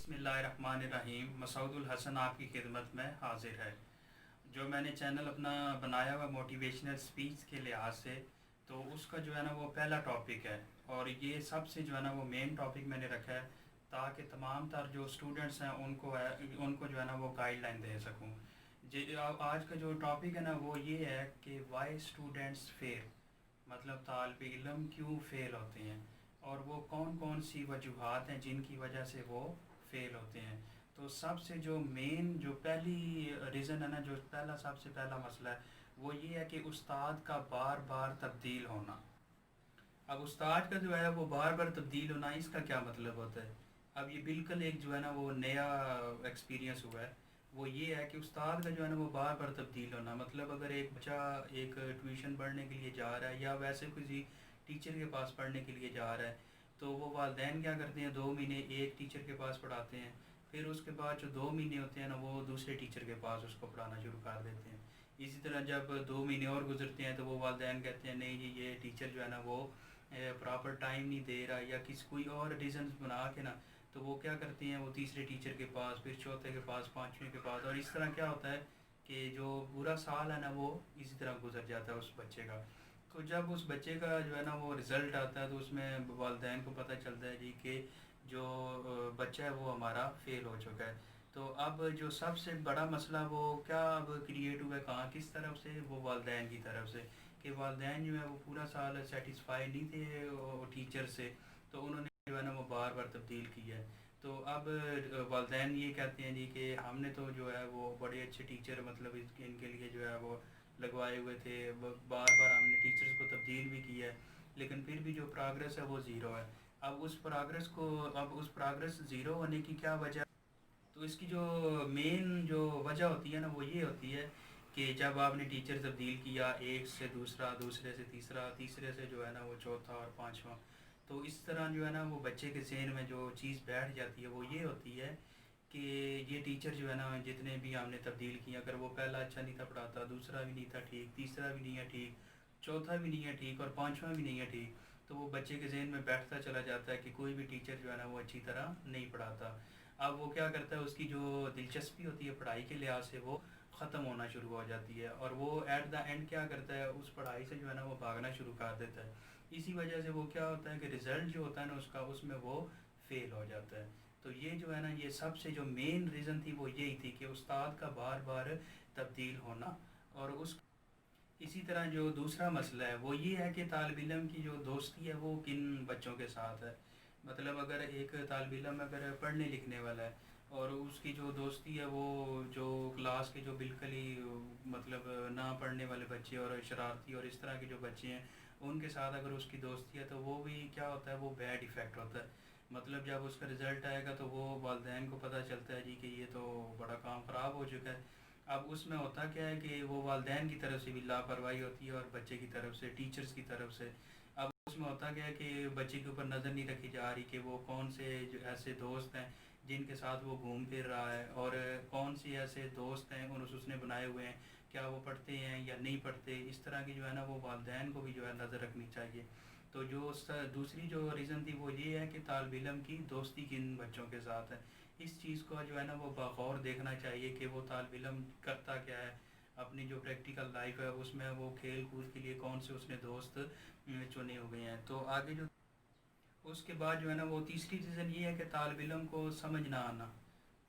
بسم اللہ الرحمن الرحیم۔ مسعود الحسن آپ کی خدمت میں حاضر ہے۔ جو میں نے چینل اپنا بنایا ہوا موٹیویشنل سپیچ کے لحاظ سے، تو اس کا جو ہے نا وہ پہلا ٹاپک ہے، اور یہ سب سے جو ہے نا وہ مین ٹاپک میں نے رکھا ہے تاکہ تمام تر جو اسٹوڈنٹس ہیں ان کو جو ہے نا وہ گائیڈ لائن دے سکوں۔ آج کا جو ٹاپک ہے نا وہ یہ ہے کہ وائی اسٹوڈنٹس فیل، مطلب طالب علم کیوں فیل ہوتے ہیں، اور وہ کون کون سی وجوہات ہیں جن کی وجہ سے وہ فیل ہوتے ہیں۔ تو سب سے جو مین جو پہلی ریزن ہے نا، جو سب سے پہلا مسئلہ ہے وہ یہ ہے کہ استاد کا بار بار تبدیل ہونا۔ اب استاد کا جو ہے وہ بار بار تبدیل ہونا، اس کا کیا مطلب ہوتا ہے؟ اب یہ بالکل ایک جو ہے نا وہ نیا ایکسپیرینس ہوا ہے۔ وہ یہ ہے کہ استاد کا جو ہے نا وہ بار بار تبدیل ہونا، مطلب اگر ایک بچہ ایک ٹیوشن پڑھنے کے لیے جا رہا ہے یا ویسے کسی ٹیچر کے پاس پڑھنے کے لیے جا رہا ہے، تو وہ والدین کیا کرتے ہیں، 2 مہینے ایک ٹیچر کے پاس پڑھاتے ہیں، پھر اس کے بعد جو 2 مہینے ہوتے ہیں نا وہ دوسرے ٹیچر کے پاس اس کو پڑھانا شروع کر دیتے ہیں۔ اسی طرح جب 2 مہینے اور گزرتے ہیں تو وہ والدین کہتے ہیں نہیں جی یہ ٹیچر جو ہے نا وہ پراپر ٹائم نہیں دے رہا، یا کوئی اور ریزنز بنا کے نا، تو وہ کیا کرتے ہیں، وہ تیسرے ٹیچر کے پاس، پھر چوتھے کے پاس، پانچویں کے پاس، اور اس طرح کیا ہوتا ہے کہ جو پورا سال ہے نا وہ اسی طرح گزر جاتا ہے اس بچے کا۔ تو جب اس بچے کا جو ہے نا وہ رزلٹ آتا ہے تو اس میں والدین کو پتہ چلتا ہے جی کہ جو بچہ ہے وہ ہمارا فیل ہو چکا ہے۔ تو اب جو سب سے بڑا مسئلہ وہ کیا اب کریٹ ہوا ہے، کہاں کس طرف سے، وہ والدین کی طرف سے، کہ والدین جو ہے وہ پورا سال سیٹسفائی نہیں تھے ٹیچر سے، تو انہوں نے جو ہے نا وہ بار بار تبدیل کیا ہے۔ تو اب والدین یہ کہتے ہیں جی کہ ہم نے تو جو ہے وہ بڑے اچھے ٹیچر، مطلب ان کے لیے جو ہے وہ لگوائے ہوئے تھے، بار بار ہم نے ٹیچرز کو تبدیل بھی کیا ہے، لیکن پھر بھی جو پروگرس ہے وہ زیرو ہے۔ اب اس پروگرس زیرو ہونے کی کیا وجہ؟ تو اس کی جو مین جو وجہ ہوتی ہے نا وہ یہ ہوتی ہے کہ جب آپ نے ٹیچر تبدیل کیا، ایک سے دوسرا، دوسرے سے تیسرا، تیسرے سے جو ہے نا وہ چوتھا اور پانچواں، تو اس طرح جو ہے نا وہ بچے کے ذہن میں جو چیز بیٹھ جاتی ہے وہ یہ ہوتی ہے کہ یہ ٹیچر جو ہے نا جتنے بھی ہم نے تبدیل کیا، اگر وہ پہلا اچھا نہیں تھا پڑھاتا، دوسرا بھی نہیں تھا ٹھیک، تیسرا بھی نہیں ہے ٹھیک، چوتھا بھی نہیں ہے ٹھیک، اور پانچواں بھی نہیں ہے ٹھیک، تو وہ بچے کے ذہن میں بیٹھتا چلا جاتا ہے کہ کوئی بھی ٹیچر جو ہے نا وہ اچھی طرح نہیں پڑھاتا۔ اب وہ کیا کرتا ہے، اس کی جو دلچسپی ہوتی ہے پڑھائی کے لحاظ سے وہ ختم ہونا شروع ہو جاتی ہے، اور وہ ایٹ دا اینڈ کیا کرتا ہے، اس پڑھائی سے جو ہے نا وہ بھاگنا شروع کر دیتا ہے۔ اسی وجہ سے وہ کیا ہوتا ہے کہ رزلٹ جو ہوتا ہے نا اس میں وہ فیل ہو جاتا ہے۔ تو یہ جو ہے نا یہ سب سے جو مین ریزن تھی وہ یہی تھی کہ استاد کا بار بار تبدیل ہونا۔ اور اسی طرح جو دوسرا مسئلہ ہے وہ یہ ہے کہ طالب علم کی جو دوستی ہے وہ کن بچوں کے ساتھ ہے۔ مطلب اگر ایک طالب علم اگر پڑھنے لکھنے والا ہے اور اس کی جو دوستی ہے وہ جو کلاس کے جو بالکل ہی مطلب نہ پڑھنے والے بچے اور شرارتی اور اس طرح کے جو بچے ہیں ان کے ساتھ اگر اس کی دوستی ہے، تو وہ بھی کیا ہوتا ہے، وہ بیڈ ایفیکٹ ہوتا ہے۔ مطلب جب اس کا رزلٹ آئے گا تو وہ والدین کو پتہ چلتا ہے جی کہ یہ تو بڑا کام خراب ہو چکا ہے۔ اب اس میں ہوتا کیا ہے کہ وہ والدین کی طرف سے بھی لاپرواہی ہوتی ہے اور بچے کی طرف سے، ٹیچرز کی طرف سے۔ اب اس میں ہوتا کیا ہے کہ بچے کے اوپر نظر نہیں رکھی جا رہی کہ وہ کون سے جو ایسے دوست ہیں جن کے ساتھ وہ گھوم پھر رہا ہے، اور کون سی ایسے دوست ہیں اور اس نے بنائے ہوئے ہیں، کیا وہ پڑھتے ہیں یا نہیں پڑھتے، اس طرح کی جو ہے نا وہ والدین کو بھی جو ہے نظر رکھنی چاہیے۔ تو جو دوسری جو ریزن تھی وہ یہ ہے کہ طالب علم کی دوستی کن بچوں کے ساتھ ہے۔ اس چیز کو جو ہے نا وہ بغور دیکھنا چاہیے کہ وہ طالب علم کرتا کیا ہے اپنی جو پریکٹیکل لائف ہے اس میں، وہ کھیل کود کے لیے کون سے اس نے دوست چنے ہوئے ہیں۔ تو آگے جو اس کے بعد جو ہے نا وہ تیسری ریزن یہ ہے کہ طالب علم کو سمجھ نہ آنا۔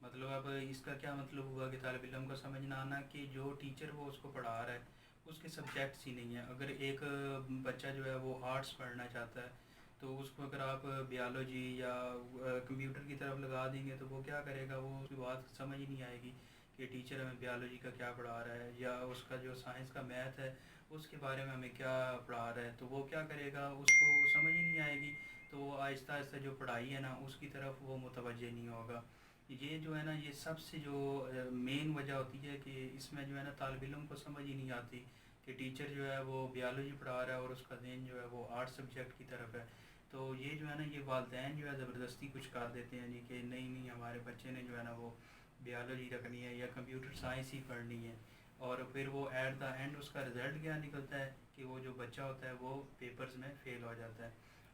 مطلب اب اس کا کیا مطلب ہوا کہ طالب علم کو سمجھ نہ آنا کہ جو ٹیچر وہ اس کو پڑھا رہا ہے اس کے سبجیکٹس ہی نہیں ہیں۔ اگر ایک بچہ جو ہے وہ آرٹس پڑھنا چاہتا ہے تو اس کو اگر آپ بیالوجی یا کمپیوٹر کی طرف لگا دیں گے تو وہ کیا کرے گا، وہ اس کی بات سمجھ ہی نہیں آئے گی کہ ٹیچر ہمیں بیالوجی کا کیا پڑھا رہا ہے، یا اس کا جو سائنس کا میتھ ہے اس کے بارے میں ہمیں کیا پڑھا رہا ہے، تو وہ کیا کرے گا، اس کو سمجھ ہی نہیں آئے گی، تو وہ آہستہ آہستہ جو پڑھائی ہے نا اس کی طرف وہ متوجہ نہیں ہوگا۔ یہ جو ہے نا یہ سب سے جو مین وجہ ہوتی ہے کہ اس میں جو ہے نا طالب علم کو سمجھ ہی نہیں آتی کہ ٹیچر جو ہے وہ بیالوجی پڑھا رہا ہے اور اس کا ذہن جو ہے وہ آرٹ سبجیکٹ کی طرف ہے۔ تو یہ جو ہے نا یہ والدین جو ہے زبردستی کچھ کر دیتے ہیں جی کہ نہیں نہیں ہمارے بچے نے جو ہے نا وہ بیالوجی رکھنی ہے یا کمپیوٹر سائنس ہی پڑھنی ہے، اور پھر وہ ایٹ دا اینڈ اس کا رزلٹ کیا نکلتا ہے کہ وہ جو بچہ ہوتا ہے وہ پیپرز میں فیل ہو جاتا ہے۔